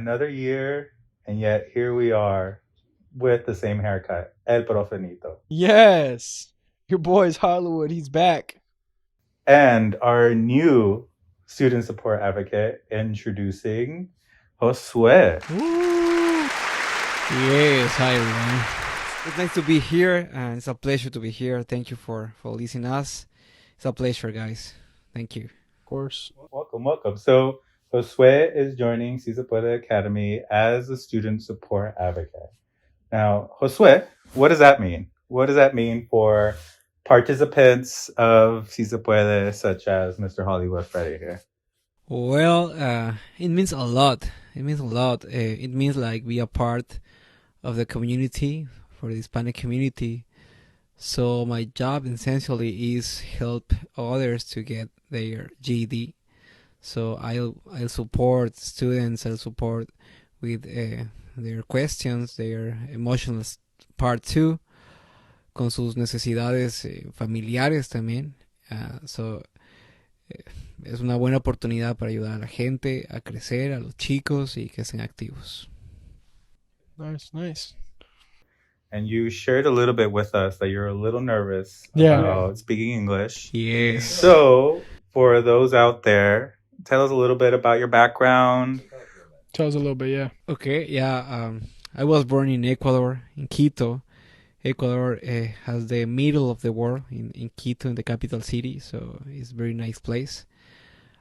another year, and yet here we are with the same haircut. El Profenito. Yes. Your boy's Hollywood. He's back. And our new student support advocate introducing Josue. Woo. Yes. Hi, everyone. It's nice to be here, and it's a pleasure to be here. Thank you for listening us. It's a pleasure, guys. Thank you. Of course. Welcome. So Josue is joining Si Se Puede Academy as a student support advocate. Now, Josue, what does that mean? What does that mean for participants of Si Se Puede, such as Mr. Hollywood Freddy here? Well, it means a lot. It means a lot. It means like be a part of the community, for the Hispanic community. So my job essentially is help others to get their GED. So I'll support students. I'll support with their questions, their emotional part too, con sus necesidades familiares también. So es una buena oportunidad para ayudar a la gente a crecer, a los chicos y que estén activos. Nice. And you shared a little bit with us that you're a little nervous Yeah. about speaking English. Yes. So, for those out there, tell us a little bit about your background. Tell us a little bit, yeah. Okay, yeah. I was born in Ecuador, in Quito. Ecuador has the middle of the world in Quito, in the capital city, so it's a very nice place.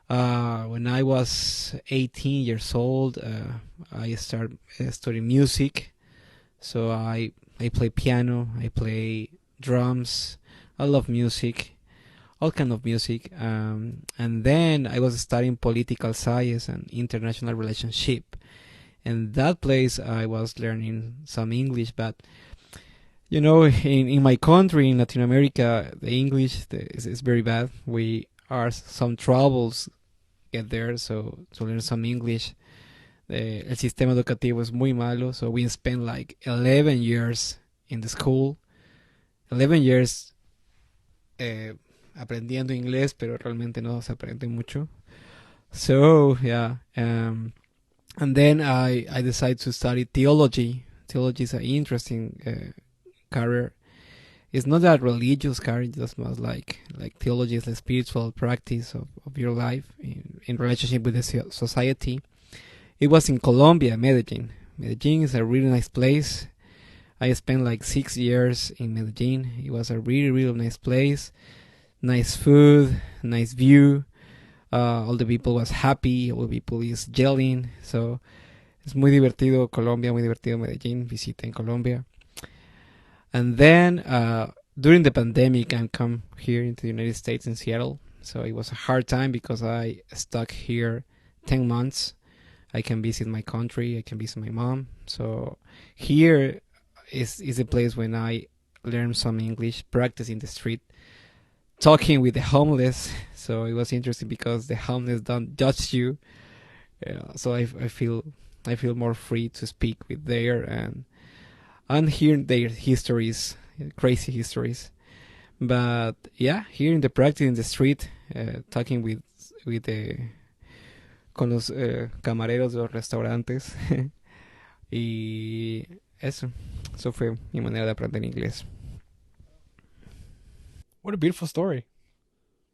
When I was 18 years old, I started studying music. So I play piano, I play drums. I love music, all kind of music. And then I was studying political science and international relationship. And that place I was learning some English, but you know, in my country, in Latin America, the English is very bad. We are some troubles get there, so to learn some English. El sistema educativo es muy malo, so we spent like 11 years in the school. 11 years aprendiendo inglés, pero realmente no se aprende mucho. So, yeah. And then I decided to study theology. Theology is an interesting career. It's not that religious career, just more like theology is the spiritual practice of your life in relationship with the society. It was in Colombia, Medellin. Medellin is a really nice place. I spent like 6 years in Medellin. It was a really, really nice place. Nice food, nice view. All the people was happy. All the people is yelling. So es muy divertido Colombia, muy divertido Medellin. Visiten Colombia. And then during the pandemic, I come here into the United States in Seattle. So it was a hard time because I stuck here 10 months. I can visit my country. I can visit my mom. So here is a place when I learn some English, practice in the street, talking with the homeless. So it was interesting because the homeless don't judge you. So I feel more free to speak with their and hear their histories, crazy histories. But yeah, here in the practice in the street, talking with the con los camareros de los restaurantes. Y eso fue mi manera de aprender inglés. What a beautiful story.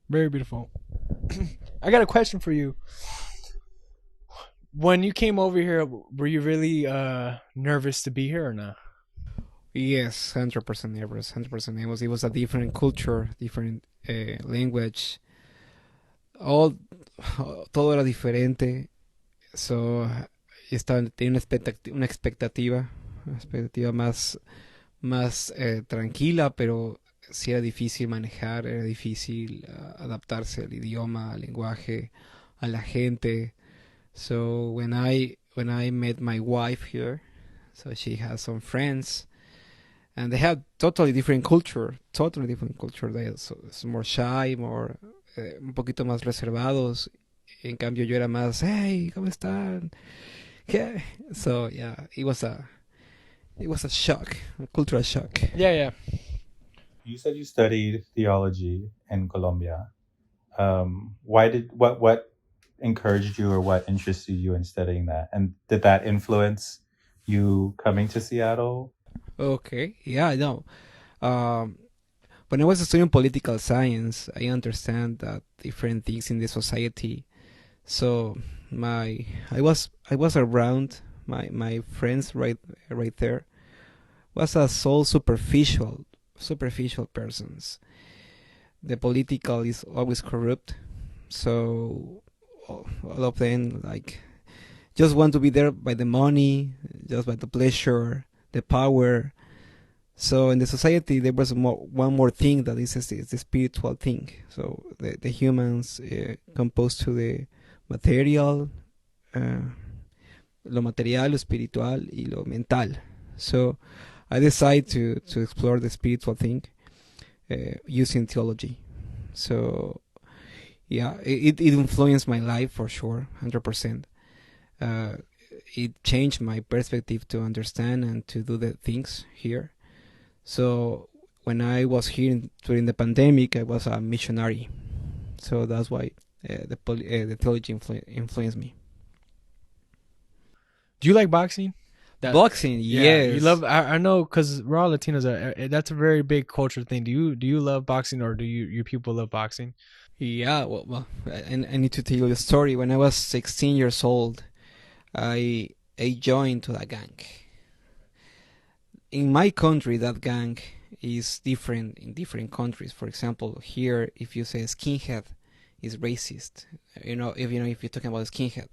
Very beautiful. I got a question for you. When you came over here, were you really nervous to be here or not? Yes, 100% nervous, 100% nervous. It was a different culture, different language. Todo era diferente. So, tenía una expectativa más tranquila, pero sí era difícil manejar, era difícil adaptarse al idioma, al lenguaje, a la gente. So when I met my wife here, so she has some friends, and they have totally different culture. They so more shy, more un poquito más reservados. En cambio yo era más, hey, ¿cómo están? Yeah. So yeah, it was a shock, a cultural shock. Yeah. You said you studied theology in Colombia. What encouraged you or what interested you in studying that? And did that influence you coming to Seattle? Okay, yeah, no. Um, when I was studying political science, I understand that different things in the society. So I was around my friends right there was a so superficial persons. The political is always corrupt, so all of them like just want to be there by the money, just by the pleasure, the power. So in the society there was one more thing that is the spiritual thing. So the humans composed to the material, uh, lo material, lo espiritual y lo mental. So I decided to explore the spiritual thing using theology. So yeah, it influenced my life for sure, 100%. Uh, it changed my perspective to understand and to do the things here. So when I was here during the pandemic, I was a missionary. So that's why the theology influenced me. Do you like boxing? Boxing, Yeah, yes. you love. I know because we're all Latinos. That's a very big culture thing. Do you love boxing, or do your people love boxing? Yeah, well, I need to tell you the story. When I was 16 years old, I joined to a gang. In my country, that gang is different in different countries. For example, here, if you say skinhead, is racist. If you're talking about skinhead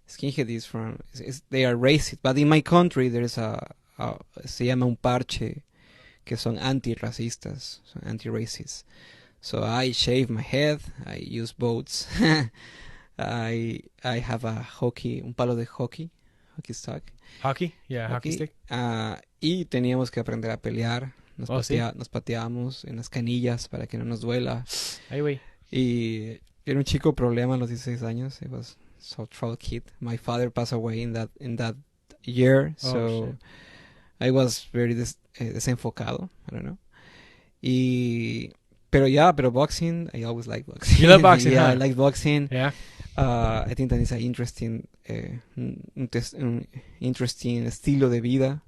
is they are racist. But in my country, there's se llama un parche, que son anti-racistas, son anti-racist. So I shave my head. I use boats. I have un palo de hockey stick. Hockey, yeah, hockey stick. Y teníamos que aprender a pelear. Nos pateábamos en las canillas para que no nos duela. Ay, güey. Y era un chico problema a los 16 años. It was so trouble kid. My father passed away in that year, so I was very desenfocado. I don't know. Pero boxing, I always like boxing. You love boxing, yeah, huh? I like boxing. Yeah. I think that is an interesting estilo de vida,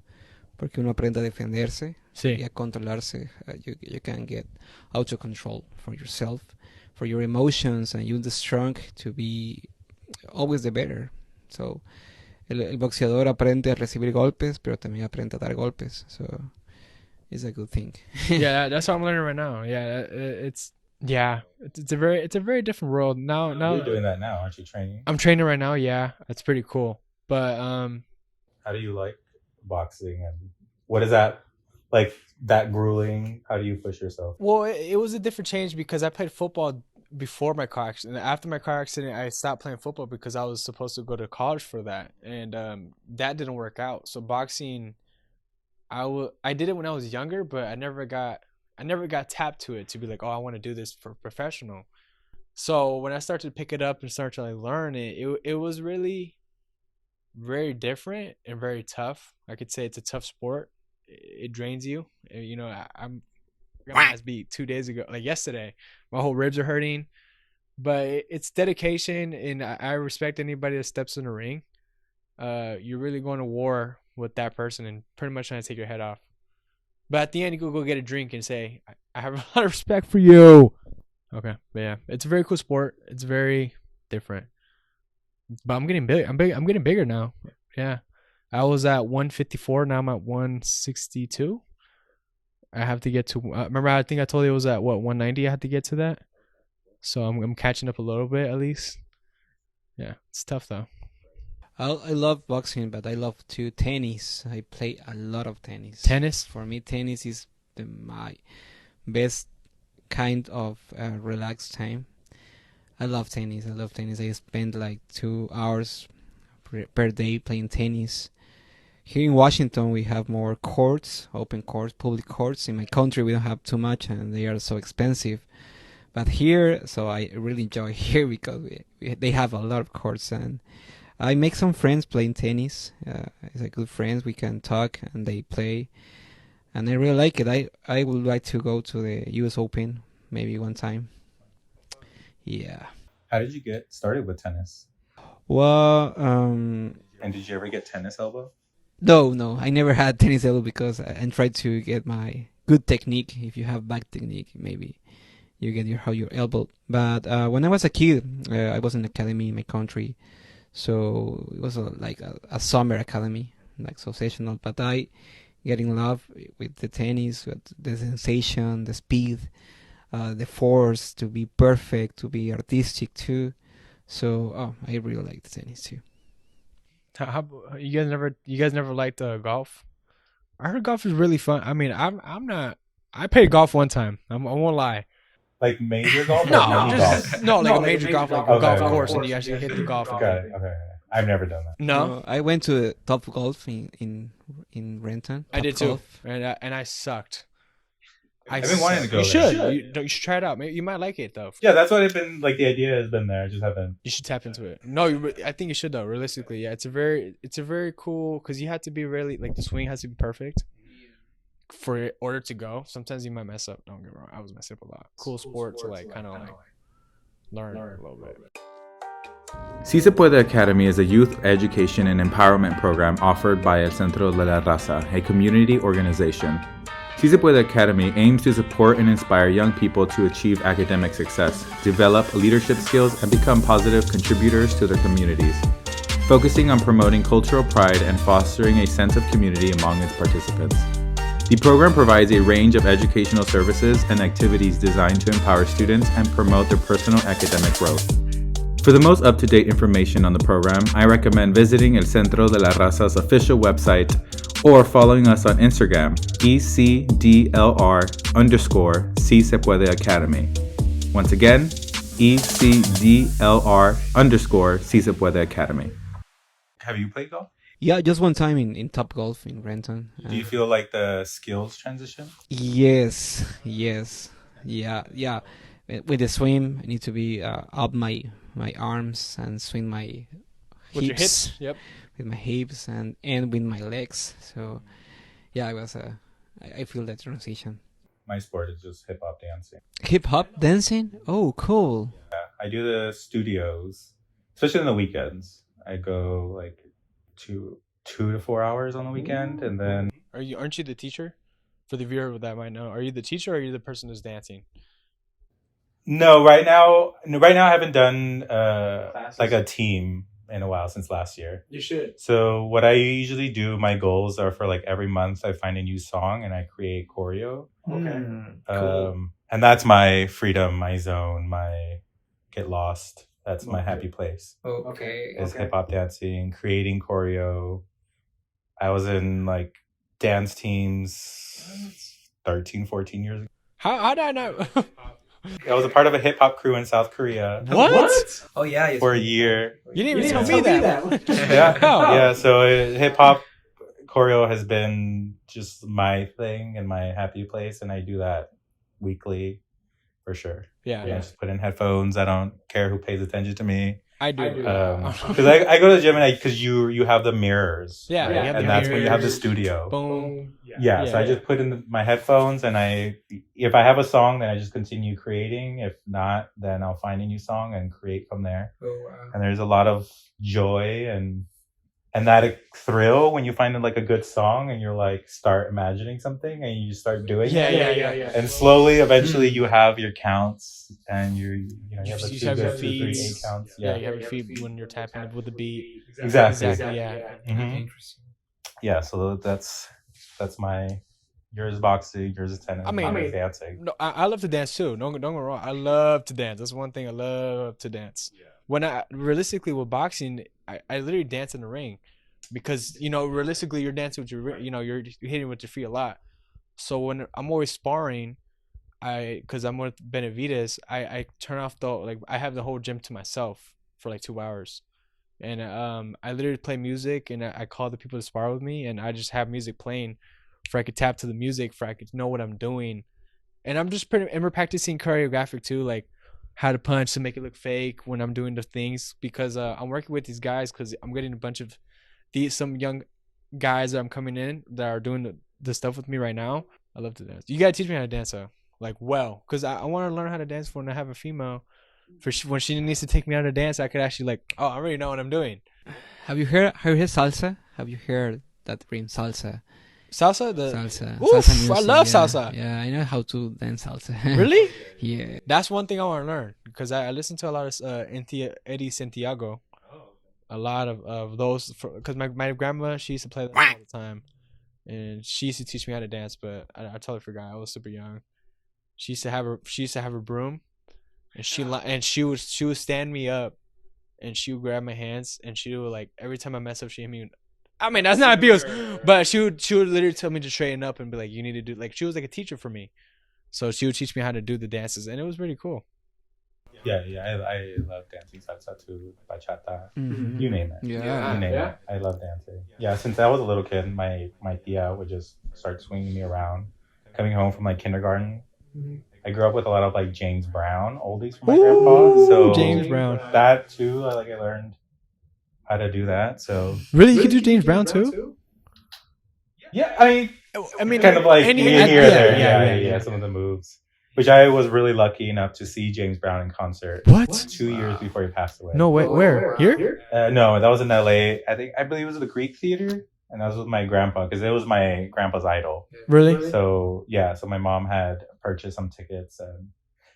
porque uno aprende a defenderse y a controlarse. You can get auto control for yourself, for your emotions, and you're the strong to be always the better. So el boxeador aprende a recibir golpes, pero también aprende a dar golpes. So it's a good thing. Yeah, that's what I'm learning right now. Yeah, it's a very different world now. You're doing that now, aren't you? Training. I'm training right now. Yeah, that's pretty cool. But how do you like boxing, and what is that like? That grueling? How do you push yourself? Well, it was a different change because I played football before my car accident. After my car accident, I stopped playing football because I was supposed to go to college for that, and that didn't work out. So boxing, I did it when I was younger, but I never got tapped to it to be like, oh, I want to do this for professional. So when I started to pick it up and start to learn it was really very different and very tough. I could say it's a tough sport. It drains you. I got my ass beat 2 days ago, like yesterday. My whole ribs are hurting, but it's dedication, and I respect anybody that steps in the ring. You're really going to war with that person and pretty much trying to take your head off. But at the end, you go get a drink and say, I have a lot of respect for you. Okay, but yeah, it's a very cool sport. It's very different. But I'm getting big. I'm getting bigger now. Yeah, I was at 154. Now I'm at 162. I have to get to. Remember, I think I told you it was at 190. I had to get to that. So I'm catching up a little bit at least. Yeah, it's tough though. I love boxing, but I love too tennis. I play a lot of tennis. Tennis? For me, tennis is my best kind of relaxed time. I love tennis. I spend like 2 hours per day playing tennis. Here in Washington, we have more courts, open courts, public courts. In my country, we don't have too much, and they are so expensive. But here, so I really enjoy here because they have a lot of courts, and I make some friends playing tennis. It's a good friends. We can talk and they play, and I really like it. I would like to go to the U.S. Open maybe one time. Yeah. How did you get started with tennis? Well, And did you ever get tennis elbow? no, I never had tennis elbow because I tried to get my good technique. If you have bad technique, maybe you get your elbow. But when I was a kid, I was in academy in my country, so it was like a summer academy, like so sessional. But I get in love with the tennis, with the sensation, the speed, the force to be perfect, to be artistic too. So I really like the tennis too. You guys never liked golf? I heard golf is really fun. I mean, I'm not. I played golf one time. I won't lie. Like major golf? Or No, mini just golf? no, like a major golf, like a Okay, golf okay, course, okay. and you actually hit the golf. Okay. I've never done that. No, I went to Top Golf in Renton. I Top did too, Golf. and I sucked. I've been wanting to go You there. should. You should try it out. Maybe you might like it though. Yeah, that's what I've been like. The idea has been there. I just haven't. You should tap into it. No, I think you should though. Realistically, yeah, it's a very cool because you have to be really like the swing has to be perfect for in order to go. Sometimes you might mess up. Don't get me wrong. I was messing up a lot. Cool sport to like kind of like learn a little bit. Si Se Puede Academy is a youth education and empowerment program offered by El Centro de la Raza, a community organization. Si Se Puede Academy aims to support and inspire young people to achieve academic success, develop leadership skills, and become positive contributors to their communities, focusing on promoting cultural pride and fostering a sense of community among its participants. The program provides a range of educational services and activities designed to empower students and promote their personal academic growth. For the most up-to-date information on the program, I recommend visiting El Centro de la Raza's official website or following us on Instagram, ECDLR_Si Se Puede Academy. Once again, ECDLR_Si Se Puede Academy. Have you played golf? Yeah, just one time in Top Golf in Renton. Do you feel like the skills transition? Yes. Yeah. With the swim, I need to be up my arms and swing my With your hips, yep. With my hips and with my legs. So, yeah, I feel that transition. My sport is just hip hop dancing. Hip hop dancing? Oh, cool. Yeah, I do the studios, especially on the weekends. I go like 2 to 4 hours on the weekend, and then Aren't you the teacher? For the viewer that might know, are you the teacher or are you the person who's dancing? no, right now I haven't done like a team in a while since last year. You should. So what I usually do, my goals are for like every month I find a new song and I create choreo. Okay. Cool. And that's my freedom, my zone, my get lost. That's my happy place. Okay. Is hip hop dancing, creating choreo. I was in like dance teams 13, 14 years ago. How did I know? I was a part of a hip hop crew in South Korea. What? Oh, yeah. For a year. You didn't even tell me that. Yeah. So hip hop choreo has been just my thing and my happy place, and I do that weekly for sure. Yeah. I just put in headphones. I don't care who pays attention to me. I do. Because I go to the gym and because you have the mirrors. Yeah, right? you have and the that's when you have the mirrors. studio. Boom. Yeah, so I just put in my headphones, and if I have a song, then I just continue creating. If not, then I'll find a new song and create from there. Oh, wow. And there's a lot of joy and that thrill when you find like a good song and you're like start imagining something and you start doing it. Yeah. And slowly, eventually, you have your counts and you have You like have 2 your good, 2, 3, feeds. 8 counts. Yeah, you have your feet when you're tapping with the beat. Exactly. Yeah. Mhm. Interesting. Yeah, so that's my yours boxing, yours is tennis. I mean, mine is dancing. No, I love to dance too. Don't get me wrong. I love to dance. That's one thing I love to dance. When I realistically with boxing, I literally dance in the ring, because realistically you're dancing with your you're hitting with your feet a lot. So when I'm always sparring, because I'm with Benavides, I turn off I have the whole gym to myself for like 2 hours, and I literally play music and I call the people to spar with me, and I just have music playing, for I could tap to the music, for I could know what I'm doing, and I'm just we're practicing choreographic too, like how to punch to make it look fake when I'm doing the things, because I'm working with these guys, because I'm getting a bunch of some young guys that I'm coming in that are doing the stuff with me right now. I love to dance. You gotta teach me how to dance though, because I want to learn how to dance for when I have a female, when she needs to take me out to dance, I could actually like, oh, I already know what I'm doing. Have you heard salsa? Have you heard that ring salsa? Salsa, Salsa I music, love yeah. salsa. Yeah, I know how to dance salsa. Really? Yeah. That's one thing I want to learn because I listen to a lot of Eddie Santiago. A lot of those because my grandma, she used to play that all the time, and she used to teach me how to dance. But I totally forgot. I was super young. She used to have her broom, and she would stand me up, and she would grab my hands, and she would like every time I mess up, she hit me. I mean, that's not abuse, but she would literally tell me to straighten up and be like, you need to do, like, she was like a teacher for me. So she would teach me how to do the dances, and it was pretty cool. Yeah, I love dancing salsa too, bachata, Mhm. you name it. Yeah. You name it. I love dancing. Yeah, since I was a little kid, my tia would just start swinging me around. Coming home from like kindergarten, I grew up with a lot of like James Brown oldies from my grandpa. So James Brown. that too, I learned how to do that. So Really, you could do James Brown too? yeah, I mean, kind of like any- here or yeah, there. yeah, Yeah, some of the moves. Which I was really lucky enough to see James Brown in concert. What? 2 years before he passed away. No way. Where? Here? No, that was in LA. I believe it was the Greek Theater, and that was with my grandpa because it was my grandpa's idol. Really? So yeah, so my mom had purchased some tickets, and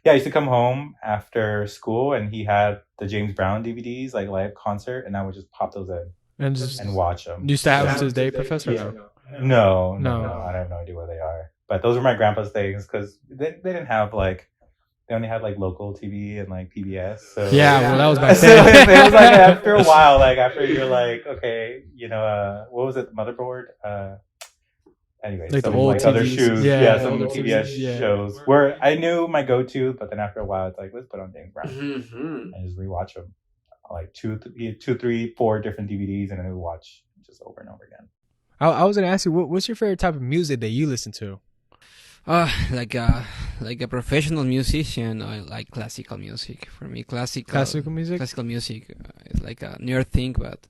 yeah, I used to come home after school, and he had the James Brown DVDs, like live concert, and I would just pop those in And just and watch them. do you still have them to this day, Professor? Yeah. No? No, I have no idea where they are. But those were my grandpa's things because they didn't have like. They only had like local TV and like PBS. So Yeah, well, that was back so then. it was like after a while, like after you're like, okay, what was it, the motherboard? Anyway, Like the some old like other TVs. shoes, Yeah, some older PBS TVs, yeah. shows where I knew my go-to, but then after a while, it's like let's put on James Brown Mm-hmm. and just rewatch them, like two, three, four different DVDs, and then we watch just over and over again. I was gonna ask you, what's your favorite type of music that you listen to? Like a professional musician, I like classical music. For me, Classical music? classical music is like a near thing, but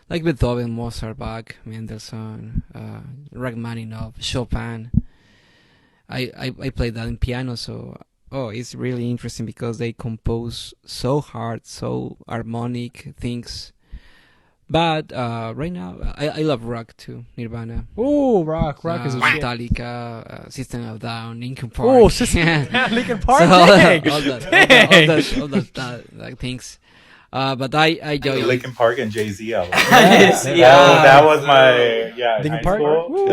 like Beethoven, Mozart, Bach, Mendelssohn, Rachmaninoff, Chopin. I play that in piano, so it's really interesting because they compose so hard, so harmonic things. But right now, I love rock too. Nirvana, Oh, rock is a shit. Metallica, System of a Down, Linkin Park. Oh, Linkin Park. So, Dang. all Dang. that like things. But I enjoy Linkin Park and Jay-Z album. Yeah. That was my in Linkin high Park? school. Woo.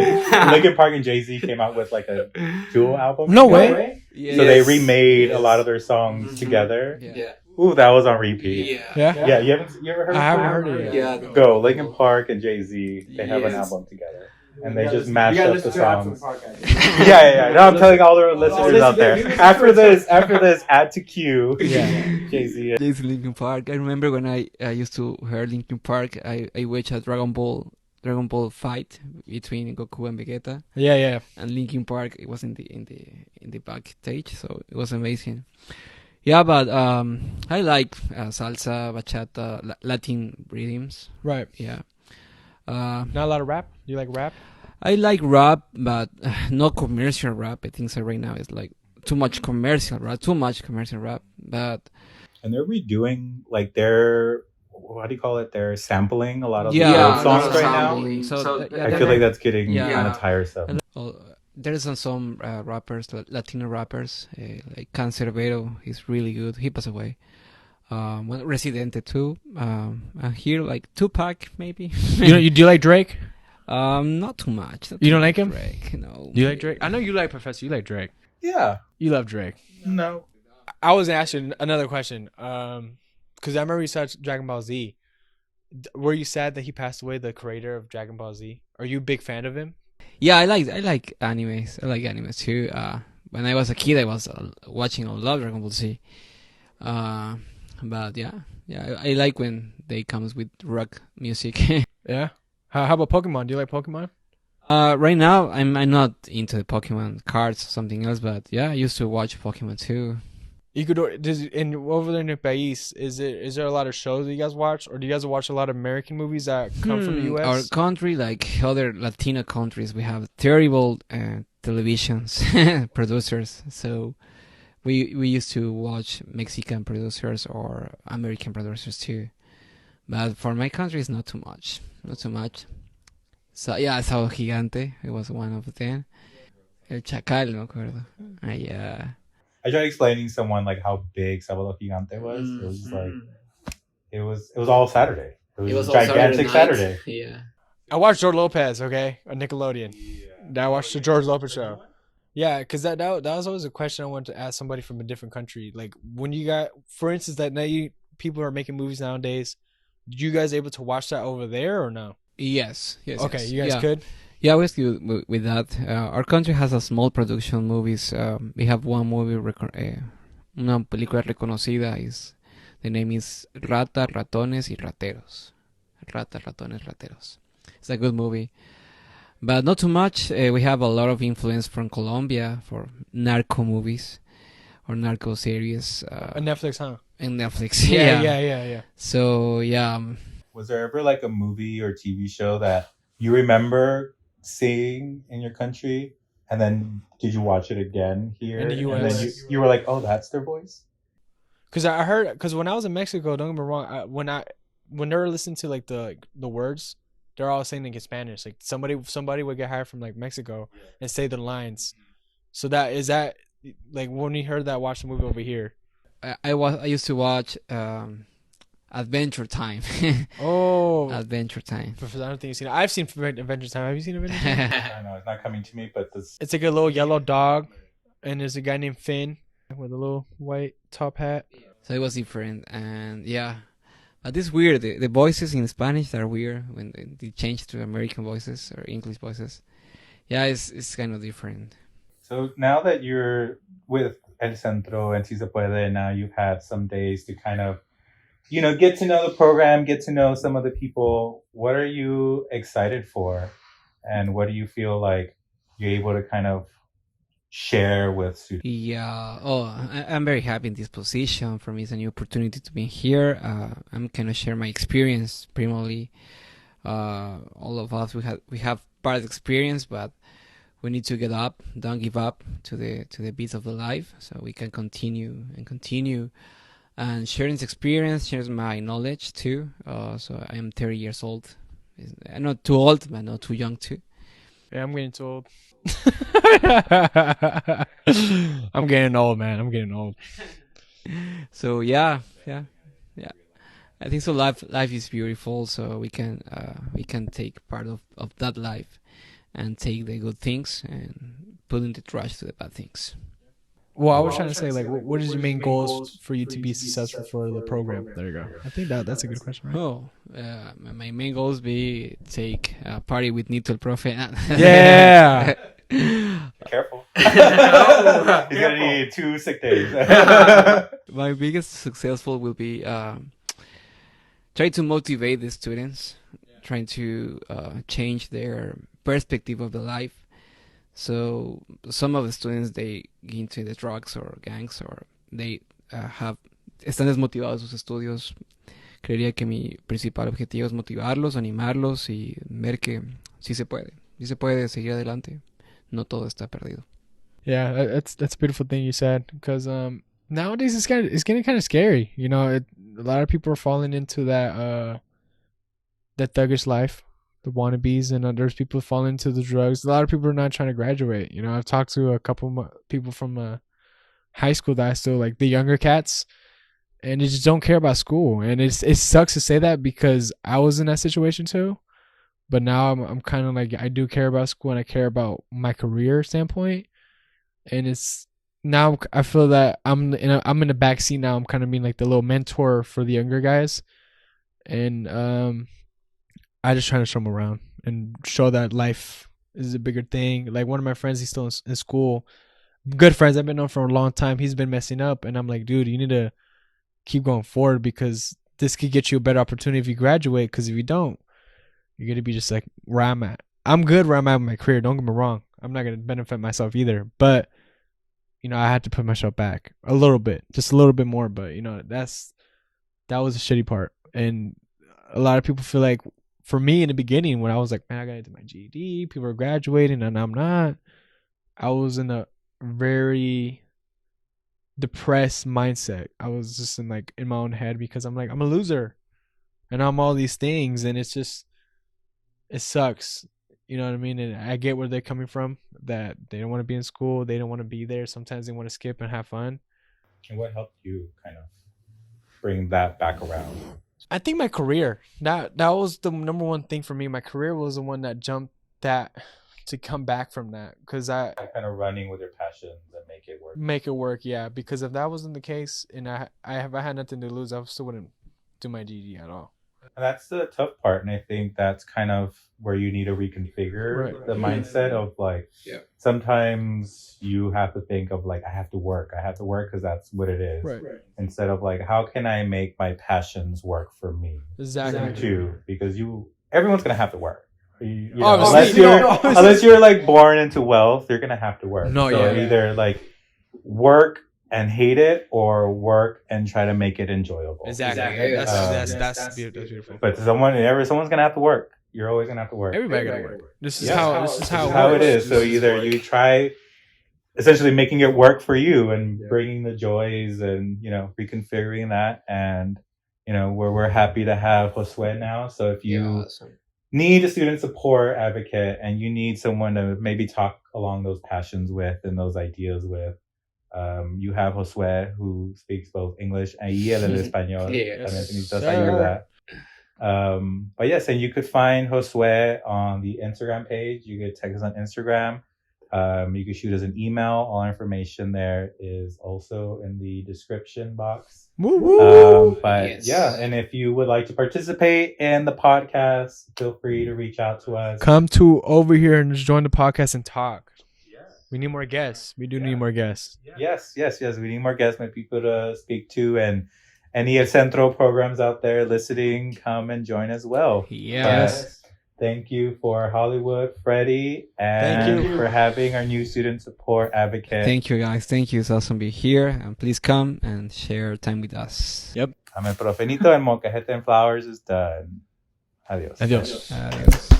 Linkin Park and Jay-Z came out with like a dual album. No way. So they remade a lot of their songs together. Yeah. Ooh, that was on repeat. Yeah. Yeah, you ever heard? I of haven't that? heard it yet. Yeah. Go Linkin Park and Jay-Z. They have an album together, and they just mashed up the songs. Yeah. No, I'm telling all the listeners out there. After this, add to queue. Yeah. Jay-Z. This Linkin Park. I remember when I used to hear Linkin Park. I watched a Dragon Ball fight between Goku and Vegeta, Yeah. and Linkin Park. It was in the backstage, so it was amazing. Yeah, but I like salsa, bachata, Latin rhythms. Right. Yeah. Not a lot of rap. Do you like rap? I like rap, but not commercial rap. I think so right now it's like too much commercial rap. But And they're redoing like their what do you call it? They're sampling a lot of yeah, the old a lot songs of right now. sampling. So I feel like that's getting Yeah. kind of tiresome. There's some rappers, Latino rappers, like Cancerbero. He's really good. He passed away. Residente too. And here like Tupac maybe. Do you like Drake? Not too much. You don't like him? Drake, no. Do you like Drake? I know you like Professor. You like Drake. Yeah. You love Drake. No. I was gonna ask you another question. Because I remember you said Dragon Ball Z. Were you sad that he passed away, the creator of Dragon Ball Z? Are you a big fan of him? Yeah, I like animes. I like animes too. When I was a kid, I was watching a lot of Dragon Ball Z. But yeah, I like when they comes with rock music. Yeah. How about Pokemon? Do you like Pokemon? Right now, I'm not into the Pokemon cards or something else, but yeah, I used to watch Pokemon too. You could over there in your país, is there a lot of shows that you guys watch, or do you guys watch a lot of American movies that come from the U.S.? Our country, like other Latino countries, we have terrible televisions producers. So we used to watch Mexican producers or American producers too. But for my country, it's not too much. Not too much. So yeah, Sábado Gigante. It was one of them. El Chacal, no me acuerdo. Yeah. I tried explaining to someone like how big Sábado Gigante was. It was just like it was all Saturday. It was a gigantic Saturday. Yeah. I watched George Lopez, okay, on Nickelodeon. I watched the George Lopez show. Yeah, because that was always a question I wanted to ask somebody from a different country. Like when you got, for instance, that now people are making movies nowadays. You guys able to watch that over there or no? Yes. Okay, yes. you guys Yeah. could. Yeah, we do with that. Our country has a small production movies. We have one movie, una película reconocida. The name is Rata, Ratones y Rateros. Rata, Ratones, Rateros. It's a good movie, but not too much. We have a lot of influence from Colombia for narco movies or narco series. On Netflix, huh? In Netflix. Yeah. So yeah. Was there ever like a movie or TV show that you remember seeing in your country, and then did you watch it again here? In the And then US. you were like, oh, that's their voice? Because I heard, because when I was in Mexico, don't get me wrong, when they're listening to like the words, they're all saying in Spanish. Like somebody would get hired from like Mexico and say the lines. So is that like when you heard that, watch the movie over here? I used to watch Adventure Time. Oh, Adventure Time. I don't think you've seen it. I've seen Adventure Time. Have you seen Adventure Time? I know it's not coming to me, but this It's like a little yellow dog, and there's a guy named Finn with a little white top hat. So it was different, and yeah, but it's weird. The voices in Spanish are weird when they change to American voices or English voices. Yeah, it's kind of different. So now that you're with El Centro and Si Se Puede, now you've had some days to kind of, get to know the program, get to know some of the people. What are you excited for? And what do you feel like you're able to kind of share with students? Yeah. Oh, I'm very happy in this position. For me, it's a new opportunity to be here. I'm kind of share my experience. Primarily, all of us we have past experience, but we need to get up, don't give up to the beats of the life, so we can continue and sharing this experience, shares my knowledge too. So I am 30 years old. I'm not too old, but not too young too. Yeah, I'm getting too old. I'm getting old, man. I'm getting old. So yeah. I think so. Life is beautiful, so we can take part of that life and take the good things and put in the trash to the bad things. Well, I was trying to say, like, what is your main goals for you to be successful for the program? There you go. I think that's a good question, right? Oh, my main goals be take a party with Nito el Profe. Yeah. Careful. He's going to need 2 sick days. My biggest successful will be try to motivate the students, trying to change their perspective of the life. So some of the students, they get into the drugs or gangs, or they están desmotivados de sus estudios. Creería que mi principal objetivo es motivarlos, animarlos y ver que sí se puede seguir adelante. No todo está perdido. Yeah, that's a beautiful thing you said, because nowadays it's getting kind of scary. A lot of people are falling into that thuggish life, the wannabes, and there's people falling into the drugs. A lot of people are not trying to graduate. I've talked to a couple of people from high school that I still like, the younger cats, and they just don't care about school. And it sucks to say that, because I was in that situation too. But now I'm kind of like, I do care about school and I care about my career standpoint. And it's now I feel that I'm in the back seat now. I'm kind of being like the little mentor for the younger guys, and I just trying to show them around and show that life is a bigger thing. Like one of my friends, he's still in school. Good friends, I've been known for a long time. He's been messing up, and I'm like, dude, you need to keep going forward, because this could get you a better opportunity if you graduate. Because if you don't, you're gonna be just like where I'm at. I'm good where I'm at with my career. Don't get me wrong. I'm not gonna benefit myself either, but I had to put myself back a little bit, just a little bit more. But that was the shitty part. And a lot of people feel like, for me in the beginning, when I was like, man, I gotta do my GED, people are graduating and I'm not. I was in a very depressed mindset. I was just in my own head because I'm like, I'm a loser and I'm all these things, and it's just, it sucks. You know what I mean? And I get where they're coming from, that they don't want to be in school, they don't want to be there. Sometimes they want to skip and have fun. And what helped you kind of bring that back around? I think my career, that was the number one thing for me. My career was the one that jumped that to come back from that, because I Kind of running with your passions and make it work. Yeah, because if that wasn't the case, and I had nothing to lose, I still wouldn't do my GED at all. And that's the tough part, and I think that's kind of where you need to reconfigure the mindset of like, sometimes you have to think of like, I have to work because that's what it is, instead of like, how can I make my passions work for me? Exactly. Too, because everyone's gonna have to work. Obviously, unless you're like born into wealth, you're gonna have to work. No, so either like work and hate it, or work and try to make it enjoyable. Exactly. That's beautiful. But someone's gonna have to work. You're always gonna have to work. Everybody gotta work. This is This how it is. So either you try essentially making it work for you and bringing the joys and reconfiguring that, and we're happy to have Josue now. So if you need a student support advocate and you need someone to maybe talk along those passions with and those ideas with, you have Josue, who speaks both English and el español. But yes, and you could find Josue on the Instagram page. You could text us on Instagram. You could shoot us an email. All information there is also in the description box. And if you would like to participate in the podcast, feel free to reach out to us. Come to over here and just join the podcast and talk. We need more guests. We do need more guests. Yes. We need more guests, more people to speak to, and any Centro programs out there listening, come and join as well. Yes. Thank you for Hollywood, Freddie, and thank you for having our new student support advocate. Thank you, guys. Thank you. It's awesome to be here, and please come and share time with us. Yep. I'm el Profenito, and Molcajete Flowers is done. Adios. Adios. Adios.